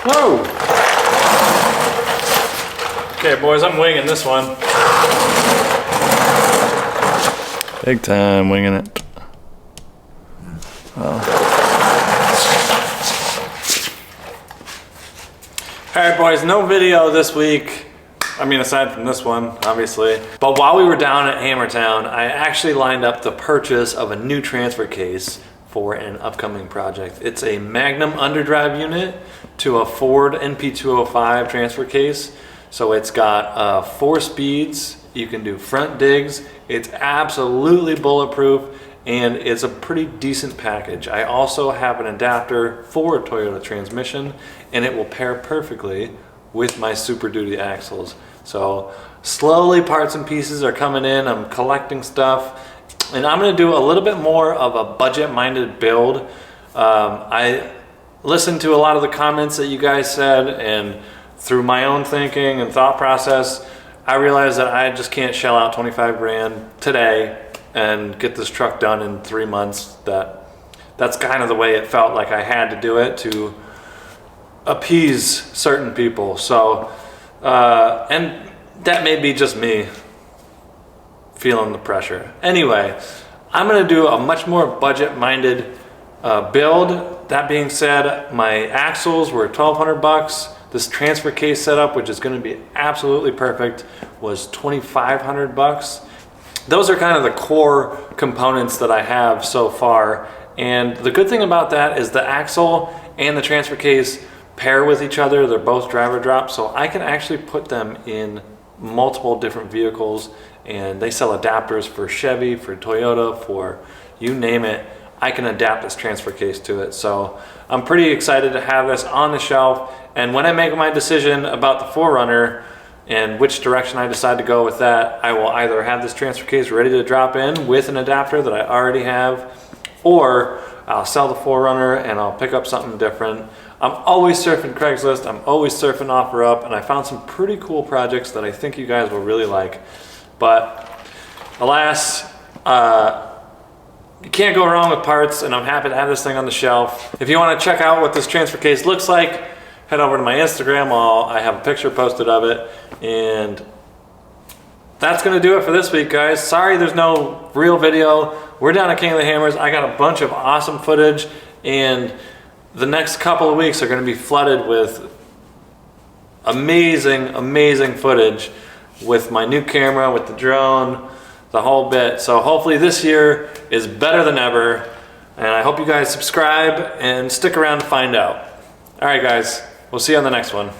Whoa! Okay, boys, I'm winging this one. Big time winging it. Alright, boys, no video this week. I mean, aside from this one, obviously. But while we were down at Hammertown, I actually lined up the purchase of a new transfer case for an upcoming project. It's a Magnum underdrive unit to a Ford NP205 transfer case. So it's got 4 speeds. You can do front digs. It's absolutely bulletproof, and it's a pretty decent package. I also have an adapter for a Toyota transmission, and it will pair perfectly with my Super Duty axles. So slowly parts and pieces are coming in. I'm collecting stuff, and I'm gonna do a little bit more of a budget-minded build. I listened to a lot of the comments that you guys said, and through my own thinking and thought process, I realized that I just can't shell out 25 grand today and get this truck done in 3 months. That's kind of the way it felt like I had to do it to appease certain people. So, and that may be just me feeling the pressure. Anyway, I'm gonna do a much more budget-minded build. That being said, my axles were 1,200 bucks. This transfer case setup, which is gonna be absolutely perfect, was 2,500 bucks. Those are kind of the core components that I have so far. And the good thing about that is the axle and the transfer case pair with each other. They're both driver drops, so I can actually put them in multiple different vehicles, and they sell adapters for Chevy, for Toyota, for you name it. I can adapt this transfer case to it. So I'm pretty excited to have this on the shelf. And when I make my decision about the 4Runner and which direction I decide to go with that, I will either have this transfer case ready to drop in with an adapter that I already have, or I'll sell the 4Runner and I'll pick up something different. I'm always surfing Craigslist, I'm always surfing OfferUp, and I found some pretty cool projects that I think you guys will really like. But alas, you can't go wrong with parts, and I'm happy to have this thing on the shelf. If you want to check out what this transfer case looks like, head over to my Instagram. I have a picture posted of it. And that's gonna do it for this week, guys. Sorry there's no real video. We're down at King of the Hammers. I got a bunch of awesome footage, and the next couple of weeks are gonna be flooded with amazing, amazing footage with my new camera, with the drone, the whole bit. So hopefully this year is better than ever, and I hope you guys subscribe and stick around to find out. All right, guys, we'll see you on the next one.